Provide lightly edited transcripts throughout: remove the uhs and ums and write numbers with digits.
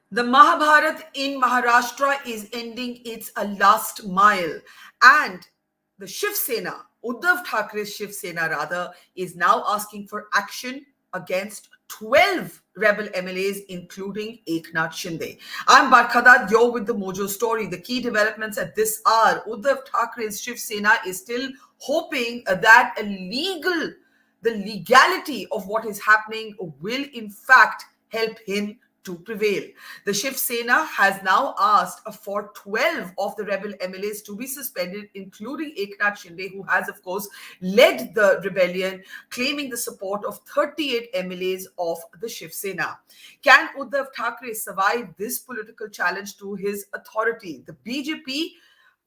The Mahabharat in Maharashtra is ending its last mile, and the Shiv Sena, Uddhav Thackeray's Shiv Sena rather, is now asking for action against 12 rebel MLAs, including Eknath Shinde. I'm Barkhadad, you're with the Mojo Story. The key developments at this hour: Uddhav Thackeray's Shiv Sena is still hoping that the legality of what is happening will in fact help him to prevail. The Shiv Sena has now asked for 12 of the rebel MLAs to be suspended, including Eknath Shinde, who has, of course, led the rebellion, claiming the support of 38 MLAs of the Shiv Sena. Can Uddhav Thackeray survive this political challenge to his authority? The BJP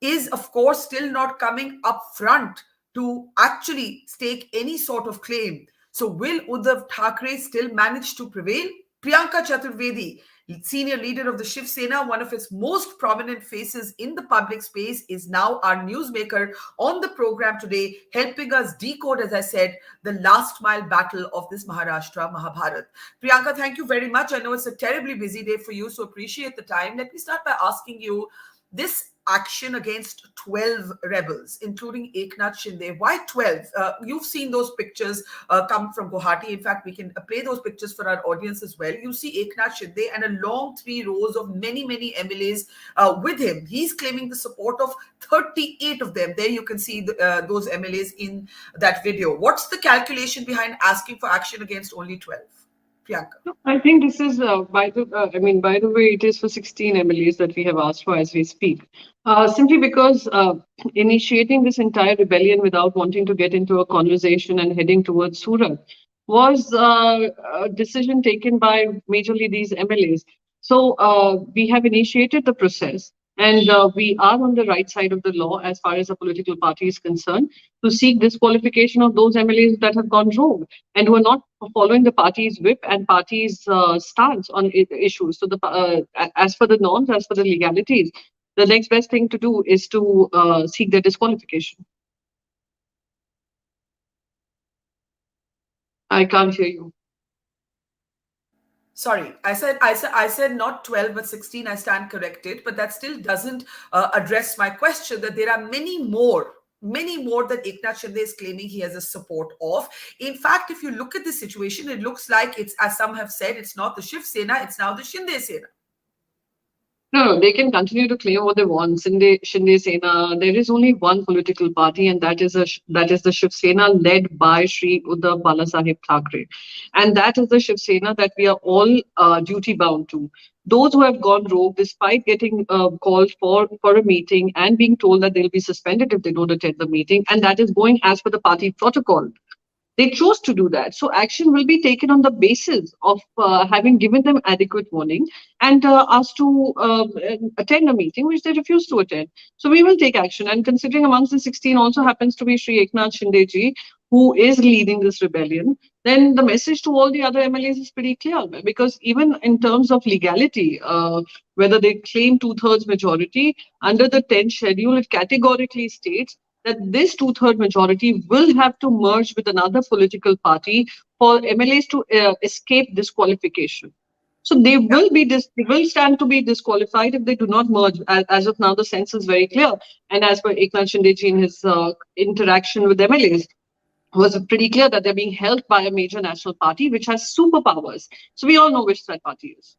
is, of course, still not coming up front to actually stake any sort of claim. So will Uddhav Thackeray still manage to prevail? Priyanka Chaturvedi, senior leader of the Shiv Sena, one of its most prominent faces in the public space, is now our newsmaker on the program today, helping us decode, as I said, the last mile battle of this Maharashtra Mahabharat. Priyanka, thank you very much. I know it's a terribly busy day for you, so appreciate the time. Let me start by asking you, this action against 12 rebels, including Eknath Shinde. Why 12? You've seen those pictures come from Guwahati. In fact, we can play those pictures for our audience as well. You see Eknath Shinde and a long 3 rows of many MLAs with him. He's claiming the support of 38 of them. There you can see those MLAs in that video. What's the calculation behind asking for action against only 12? Priyanka. I think this is by the way, it is for 16 MLAs that we have asked for as we speak. Simply because initiating this entire rebellion without wanting to get into a conversation and heading towards Surat was a decision taken by majorly these MLAs. So we have initiated the process, and we are on the right side of the law as far as a political party is concerned to seek disqualification of those MLAs that have gone rogue and who are not following the party's whip and party's stance on issues. So, as for the norms, as for the legalities, the next best thing to do is to seek their disqualification. I can't hear you. Sorry, I said not 12 but 16. I stand corrected, but that still doesn't address my question that there are many more that Eknath Shinde is claiming he has a support of. In fact, if you look at the situation, it looks like it's, as some have said, it's not the Shiv Sena, it's now the Shinde Sena. No, they can continue to claim what they want. Shinde Sena. There is only one political party, and that is the Shiv Sena, led by Shri Uddhav Balasaheb Thackeray, and that is the Shiv Sena that we are all duty bound to. Those who have gone rogue, despite getting called for a meeting and being told that they'll be suspended if they don't attend the meeting, and that is going as per the party protocol. They chose to do that. So action will be taken on the basis of having given them adequate warning and asked to attend a meeting, which they refused to attend. So we will take action. And considering amongst the 16 also happens to be Shri Eknath Shinde ji, who is leading this rebellion, then the message to all the other MLAs is pretty clear. Because even in terms of legality, whether they claim 2/3 majority, under the 10th schedule, it categorically states that this 2/3 majority will have to merge with another political party for MLAs to escape disqualification. So they will stand to be disqualified if they do not merge. As of now, the sense is very clear. And as per Eknath Shinde ji in his interaction with MLAs, was pretty clear that they're being held by a major national party which has superpowers. So we all know which that party is.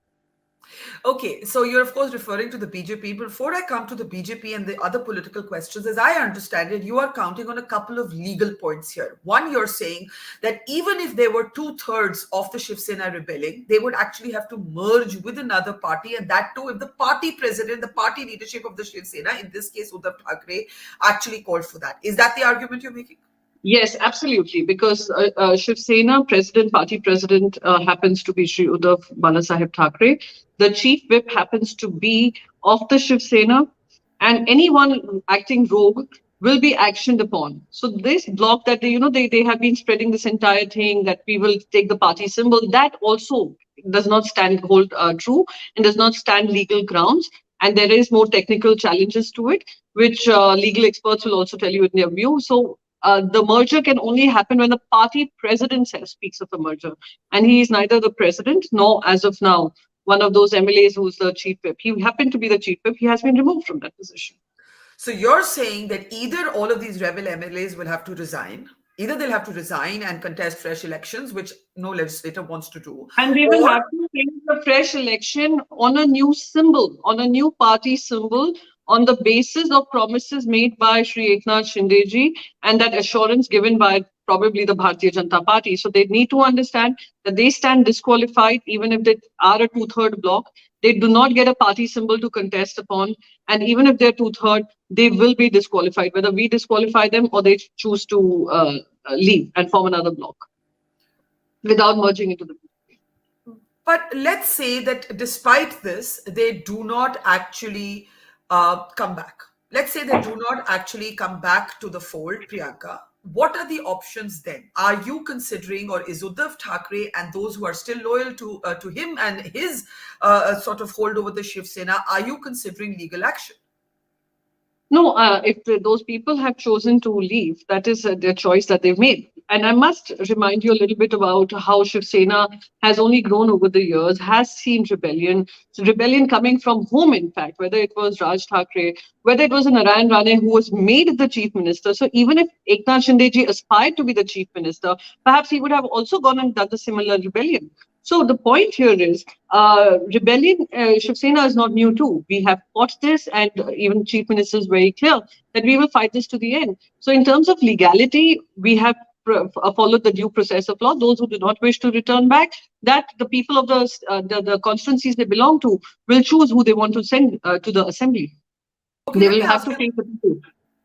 Okay, so you're of course referring to the BJP. Before I come to the BJP and the other political questions, as I understand it, you are counting on a couple of legal points here. One, you're saying that even if there were 2/3 of the Shiv Sena rebelling, they would actually have to merge with another party, and that too if the party president, the party leadership of the Shiv Sena, in this case Uddhav Thackeray, actually called for that. Is that the argument you're making? Yes, absolutely. Because Shiv Sena party president happens to be Shri Uddhav Balasaheb Thackeray. The chief whip happens to be of the Shiv Sena, and anyone acting rogue will be actioned upon. So this block that they have been spreading this entire thing that we will take the party symbol, that also does not hold true and does not stand legal grounds. And there is more technical challenges to it, which legal experts will also tell you in their view. So the merger can only happen when the party president speaks of a merger. And he is neither the president nor, as of now, one of those MLAs who's the chief whip. He happened to be the chief whip. He has been removed from that position. So you're saying that either all of these rebel MLAs will have to resign, either they'll have to resign and contest fresh elections, which no legislator wants to do, and they will have to face a fresh election on a new symbol, on a new party symbol, on the basis of promises made by Shri Eknath Shinde ji and that assurance given by probably the Bharatiya Janata Party. So they need to understand that they stand disqualified even if they are a two-third bloc. They do not get a party symbol to contest upon. And even if they're two-third, they will be disqualified, whether we disqualify them or they choose to leave and form another bloc without merging into the. But let's say that despite this, they do not actually come back. Let's say they do not actually come back to the fold, Priyanka. What are the options then? Are you considering, or is Uddhav Thackeray and those who are still loyal to him and his sort of hold over the Shiv Sena, are you considering legal action? No, if those people have chosen to leave, that is their choice that they've made. And I must remind you a little bit about how Shiv Sena has only grown over the years, has seen rebellion. So rebellion coming from whom, in fact, whether it was Raj Thackeray, whether it was Narayan Rane who was made the chief minister. So even if Eknath Shinde ji aspired to be the chief minister, perhaps he would have also gone and done the similar rebellion. So the point here is rebellion, Shiv Sena is not new too. We have fought this, and even Chief Minister is very clear that we will fight this to the end. So in terms of legality, we have followed the due process of law. Those who do not wish to return back, that the people of the constituencies they belong to will choose who they want to send to the assembly. Okay, they will have to take the people.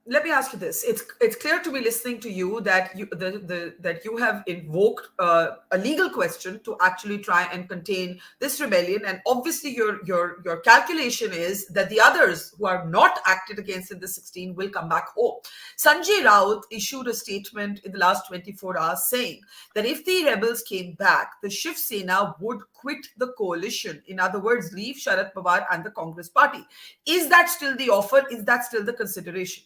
Let me ask you this: it's clear to me listening to you that you have invoked a legal question to actually try and contain this rebellion, and obviously your calculation is that the others who are not acted against in the 16 will come back home. Sanjay Raut issued a statement in the last 24 hours saying that if the rebels came back, the Shiv Sena would quit the coalition. In other words, leave Sharad Pawar and the Congress party. Is that still the offer? Is that still the consideration?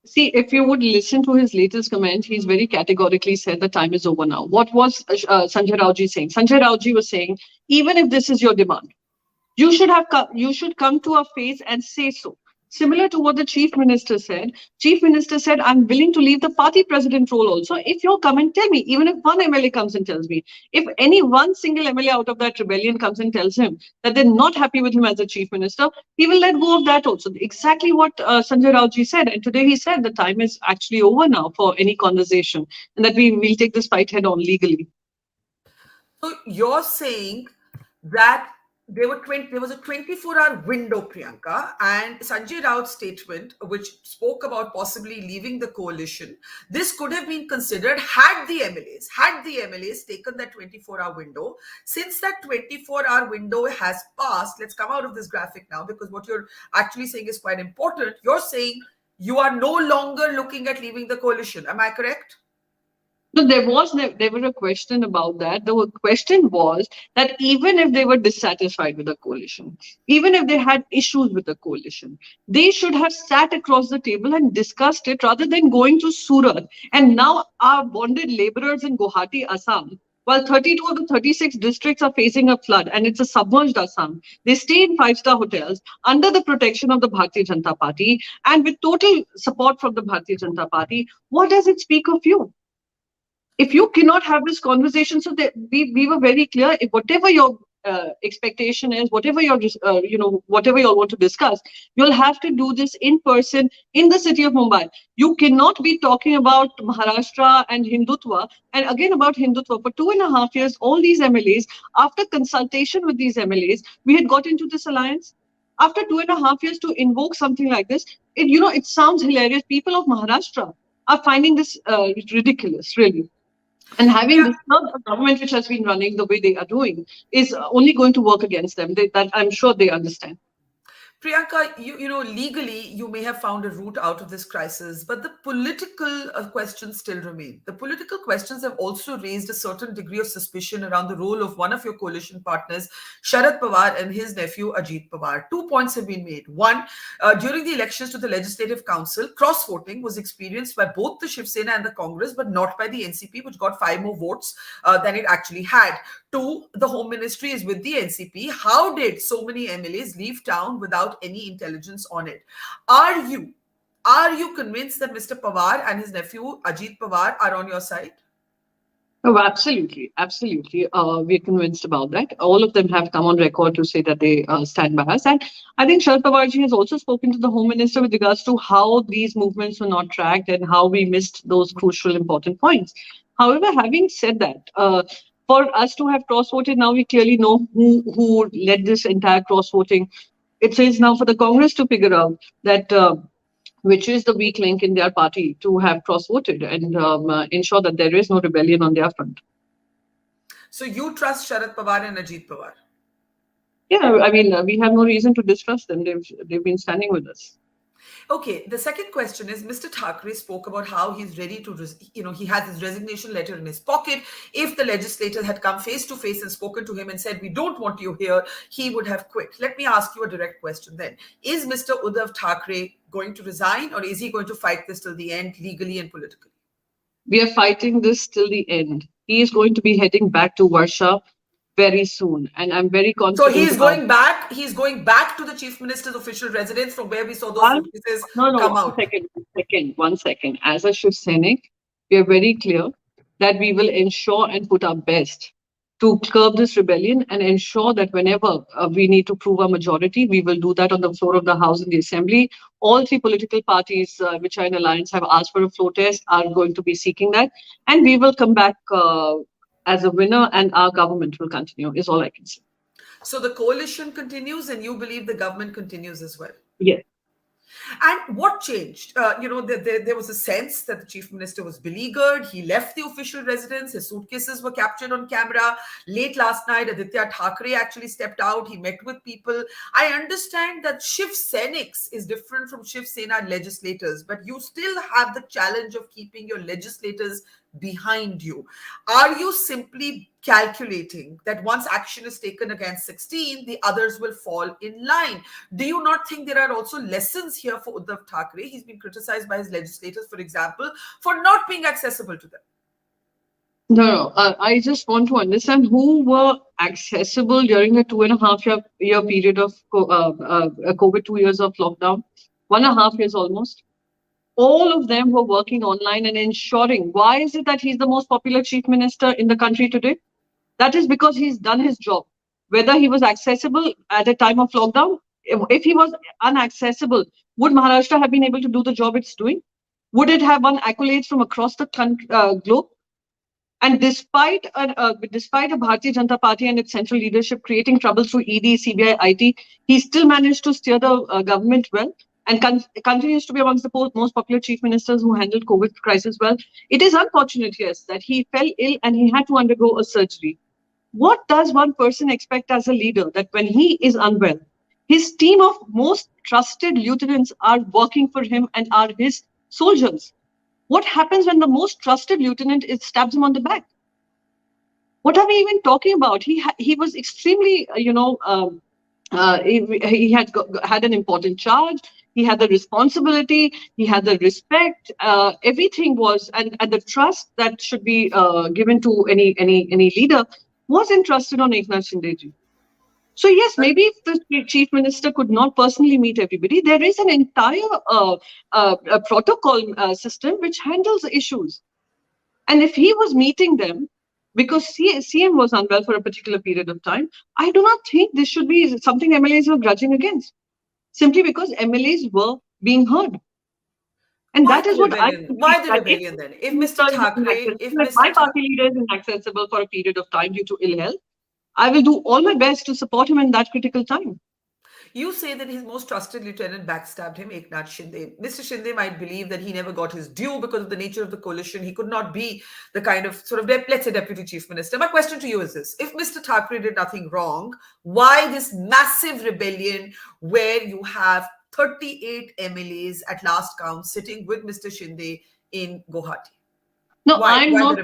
See, if you would listen to his latest comment, he's very categorically said the time is over now. What was Sanjay Raut saying? Sanjay Raut was saying, even if this is your demand, you should come to our face and say so. Similar to what the Chief Minister said. Chief Minister said, I'm willing to leave the party president role also. If you'll come and tell me, even if one MLA comes and tells me, if any one single MLA out of that rebellion comes and tells him that they're not happy with him as a Chief Minister, he will let go of that also. Exactly what Sanjay Raut said. And today he said the time is actually over now for any conversation and that we will take this fight head on legally. So you're saying that there was a 24-hour window, Priyanka, and Sanjay Raut's statement, which spoke about possibly leaving the coalition, this could have been considered had the MLAs taken that 24-hour window. Since that 24-hour window has passed, let's come out of this graphic now, because what you're actually saying is quite important. You're saying you are no longer looking at leaving the coalition. Am I correct? No, there was never a question about that. The question was that even if they were dissatisfied with the coalition, even if they had issues with the coalition, they should have sat across the table and discussed it rather than going to Surat. And now our bonded laborers in Guwahati, Assam, while 32 of the 36 districts are facing a flood and it's a submerged Assam, they stay in five-star hotels under the protection of the Bharatiya Janata Party and with total support from the Bharatiya Janata Party. What does it speak of you? If you cannot have this conversation, so that we were very clear, if whatever your expectation is, whatever your, whatever you all want to discuss, you'll have to do this in person in the city of Mumbai. You cannot be talking about Maharashtra and Hindutva. And again, about Hindutva, for 2.5 years, all these MLAs, after consultation with these MLAs, we had got into this alliance. After 2.5 years to invoke something like this, it sounds hilarious. People of Maharashtra are finding this ridiculous, really. And having disturbed a government which has been running the way they are doing is only going to work against them. That I'm sure they understand. Priyanka, legally, you may have found a route out of this crisis, but the political questions still remain. The political questions have also raised a certain degree of suspicion around the role of one of your coalition partners, Sharad Pawar, and his nephew, Ajit Pawar. 2 points have been made. One, during the elections to the Legislative Council, cross-voting was experienced by both the Shiv Sena and the Congress, but not by the NCP, which got 5 more votes than it actually had. Two, the Home Ministry is with the NCP. How did so many MLAs leave town without any intelligence on it? Are you convinced that Mr. Pawar and his nephew Ajit Pawar are on your side? Oh, absolutely, absolutely. We're convinced about that. All of them have come on record to say that they stand by us. And I think Sharad Pawarji has also spoken to the Home Minister with regards to how these movements were not tracked and how we missed those crucial, important points. However, having said that, for us to have cross-voted, now we clearly know who led this entire cross-voting. It is now for the Congress to figure out that which is the weak link in their party to have cross-voted and ensure that there is no rebellion on their front. So you trust Sharad Pawar and Ajit Pawar? Yeah, I mean, we have no reason to distrust them. They've been standing with us. Okay, the second question is Mr. Thackeray spoke about how he's ready to, he has his resignation letter in his pocket. If the legislators had come face to face and spoken to him and said, we don't want you here, he would have quit. Let me ask you a direct question then. Is Mr. Uddhav Thackeray going to resign, or is he going to fight this till the end, legally and politically? We are fighting this till the end. He is going to be heading back to Warsaw very soon, and I'm very confident. So he's going back. He's going back to the chief minister's official residence from where we saw those suitcases come out. One second. As a Shiv Sainik, we are very clear that we will ensure and put our best to curb this rebellion and ensure that whenever we need to prove a majority, we will do that on the floor of the House in the Assembly. All three political parties which are in alliance have asked for a floor test, are going to be seeking that, and we will come back as a winner, and our government will continue, is all I can say. So the coalition continues and you believe the government continues as well? Yes. And what changed? There was a sense that the chief minister was beleaguered. He left the official residence. His suitcases were captured on camera. Late last night, Aditya Thackeray actually stepped out. He met with people. I understand that Shiv Senics is different from Shiv Sena legislators, but you still have the challenge of keeping your legislators behind you. Are you simply calculating that once action is taken against 16, the others will fall in line? Do you not think there are also lessons here for Uddhav Thackeray? He's been criticized by his legislators, for example, for not being accessible to them. No, I just want to understand who were accessible during the 2.5-year period of COVID, 2 years of lockdown, 1.5 years almost. All of them were working online and ensuring. Why is it that he's the most popular chief minister in the country today? That is because he's done his job. Whether he was accessible at a time of lockdown, if he was inaccessible, would Maharashtra have been able to do the job it's doing? Would it have won accolades from across the globe? And despite a Bharatiya Janata Party and its central leadership creating trouble through ED, CBI, IT, he still managed to steer the government well and continues to be amongst the most popular chief ministers who handled COVID crisis well. It is unfortunate, yes, that he fell ill and he had to undergo a surgery. What does one person expect as a leader that when he is unwell, his team of most trusted lieutenants are working for him and are his soldiers? What happens when the most trusted lieutenant stabs him on the back? What are we even talking about? He was extremely, he had an important charge. He had the responsibility. He had the respect. Everything was, and the trust that should be given to any leader was entrusted on Eknath Shinde. So yes, maybe if the chief minister could not personally meet everybody, there is an entire protocol system which handles issues. And if he was meeting them because CM was unwell for a particular period of time, I do not think this should be something MLAs were grudging against, simply because MLAs were being heard. And why that is what why the rebellion then? If Mr. Thackeray, if my party leader is inaccessible for a period of time due to ill health, I will do all my best to support him in that critical time. You say that his most trusted lieutenant backstabbed him, Eknath Shinde. Mr. Shinde might believe that he never got his due because of the nature of the coalition. He could not be the kind of let's say, deputy chief minister. My question to you is this. If Mr. Thackeray did nothing wrong, why this massive rebellion where you have 38 MLAs at last count sitting with Mr. Shinde in Guwahati? No, I'm not.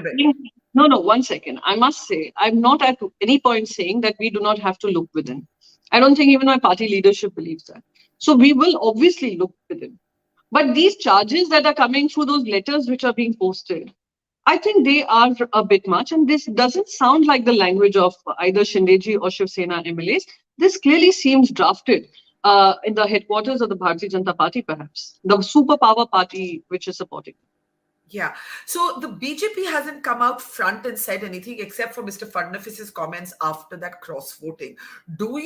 No, 1 second. I must say, I'm not at any point saying that we do not have to look within. I don't think even my party leadership believes that. So we will obviously look within. But these charges that are coming through those letters which are being posted, I think they are a bit much, and this doesn't sound like the language of either Shindeji or Shiv Sena MLAs. This clearly seems drafted in the headquarters of the Bharatiya Janata Party, perhaps the superpower party which is supporting. Yeah. So the BJP hasn't come out front and said anything except for Mr. Fadnavis's comments after that cross voting. Do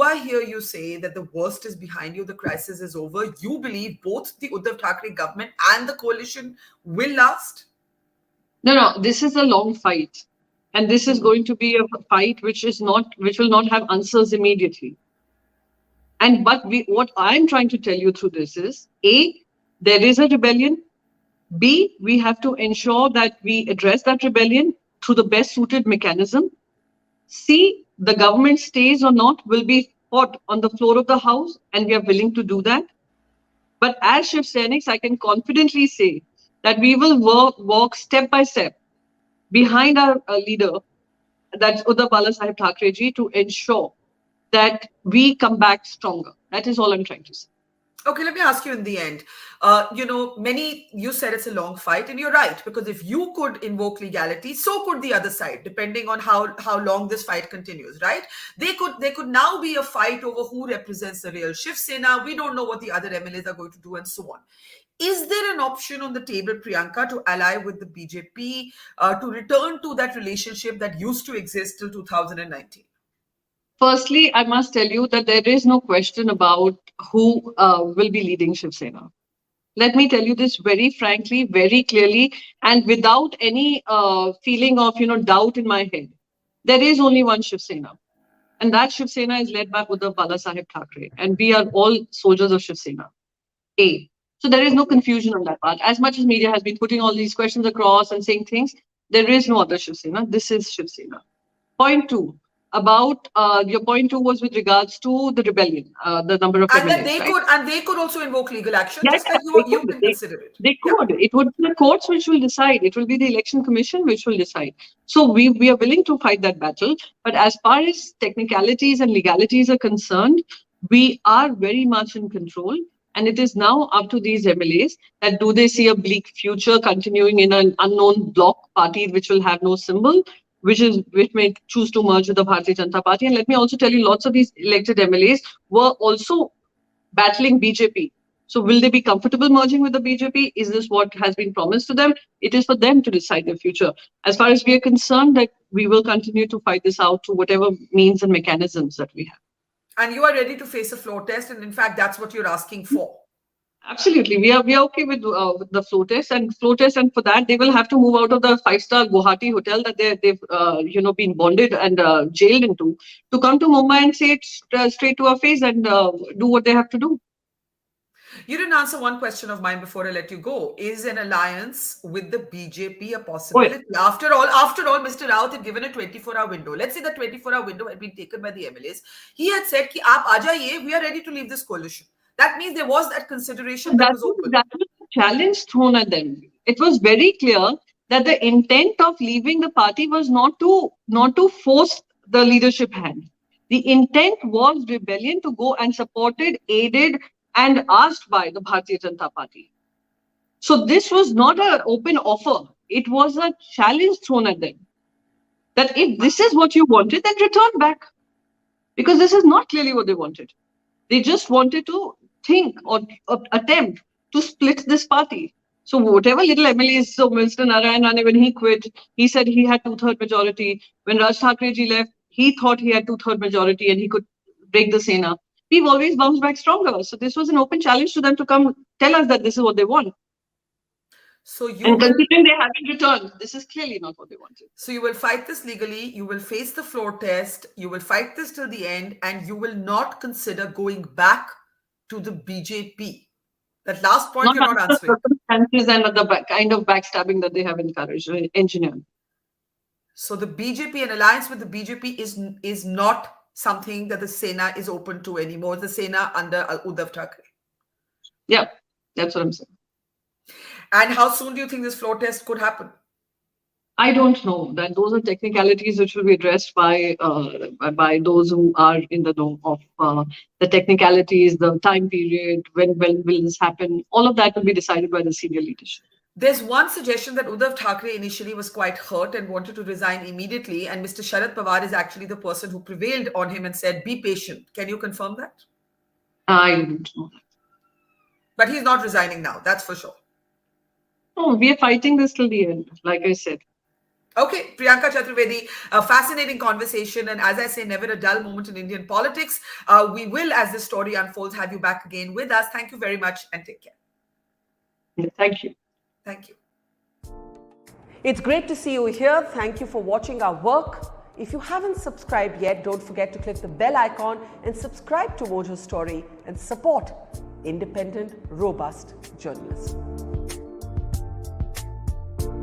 I hear you say that the worst is behind you, the crisis is over? You believe both the Uddhav Thackeray government and the coalition will last? No, this is a long fight. And this is going to be a fight which will not have answers immediately. What I'm trying to tell you through this is, A, there is a rebellion. B, we have to ensure that we address that rebellion through the best suited mechanism. C, the government stays or not will be fought on the floor of the house, and we are willing to do that. But as Shiv Senics, I can confidently say that we will walk step by step behind our leader, that's Uddhav Balasaheb Thackeray ji, to ensure that we come back stronger. That is all I'm trying to say. Okay, let me ask you in the end. You said it's a long fight, and you're right, because if you could invoke legality, so could the other side, depending on how long this fight continues, right? They could now be a fight over who represents the real Shiv Sena. We don't know what the other MLAs are going to do, and so on. Is there an option on the table, Priyanka, to ally with the BJP, to return to that relationship that used to exist till 2019? Firstly, I must tell you that there is no question about who will be leading Shiv Sena. Let me tell you this very frankly, very clearly, and without any feeling of doubt in my head. There is only one Shiv Sena, and that Shiv Sena is led by Uddhav Balasaheb Thackeray, and we are all soldiers of Shiv Sena. A. So there is no confusion on that part. As much as media has been putting all these questions across and saying things, there is no other Shiv Sena. This is Shiv Sena. Point two. About your point two was with regards to the rebellion, the number of and MLAs, they could also invoke legal action. Yeah, just like you can consider it. They could. Yeah. It would be the courts which will decide. It will be the election commission which will decide. So we are willing to fight that battle. But as far as technicalities and legalities are concerned, we are very much in control. And it is now up to these MLAs that do they see a bleak future continuing in an unknown bloc party which will have no symbol, which may choose to merge with the Bharatiya Janata Party. And let me also tell you, lots of these elected MLAs were also battling BJP. So will they be comfortable merging with the BJP? Is this what has been promised to them? It is for them to decide their future. As far as we are concerned, that we will continue to fight this out through whatever means and mechanisms that we have. And you are ready to face a floor test, and in fact, that's what you're asking for. Absolutely, we are okay with the floor test, and for that they will have to move out of the 5-star Guwahati hotel that they've been bonded and jailed into, to come to Mumbai and say it straight to our face and do what they have to do. You didn't answer one question of mine before I let you go. Is an alliance with the BJP a possibility? Oh, yeah. After all, Mr. Raut had given a 24-hour window. Let's say the 24-hour window had been taken by the MLAs. He had said, ki, aap aa jaiye, we are ready to leave this coalition. That means there was that consideration that was open. That was a challenge thrown at them. It was very clear that the intent of leaving the party was not to force the leadership hand. The intent was rebellion, to go and supported, aided, and asked by the Bharatiya Janata Party. So this was not an open offer. It was a challenge thrown at them. That if this is what you wanted, then return back. Because this is not clearly what they wanted. They just wanted to think or attempt to split this party. So whatever little MLAs, so Mr. Narayan Rane, when he quit, he said he had 2/3 majority. When Raj Thackeray ji left, he thought he had 2/3 majority and he could break the Sena. We've always bounced back stronger. So this was an open challenge to them to come tell us that this is what they want. And considering they haven't returned, this is clearly not what they wanted. So you will fight this legally, you will face the floor test, you will fight this till the end, and you will not consider going back to the BJP. That last point you're not answering. Circumstances and the kind of backstabbing that they have encouraged, engineered. So the BJP, an alliance with the BJP is not something that the Sena is open to anymore. The Sena under Uddhav Thackeray. Yeah, that's what I'm saying. And how soon do you think this floor test could happen? I don't know. That those are technicalities which will be addressed by those who are in the know of the technicalities, the time period, when will this happen. All of that will be decided by the senior leadership. There's one suggestion that Uddhav Thackeray initially was quite hurt and wanted to resign immediately, and Mr. Sharad Pawar is actually the person who prevailed on him and said, be patient. Can you confirm that? I don't know. But he's not resigning now, that's for sure. Oh, we are fighting this till the end, like I said. Okay, Priyanka Chaturvedi, a fascinating conversation. And as I say, never a dull moment in Indian politics. We will, as this story unfolds, have you back again with us. Thank you very much and take care. Thank you. Thank you. It's great to see you here. Thank you for watching our work. If you haven't subscribed yet, don't forget to click the bell icon and subscribe to Mojo Story and support independent, robust journalism.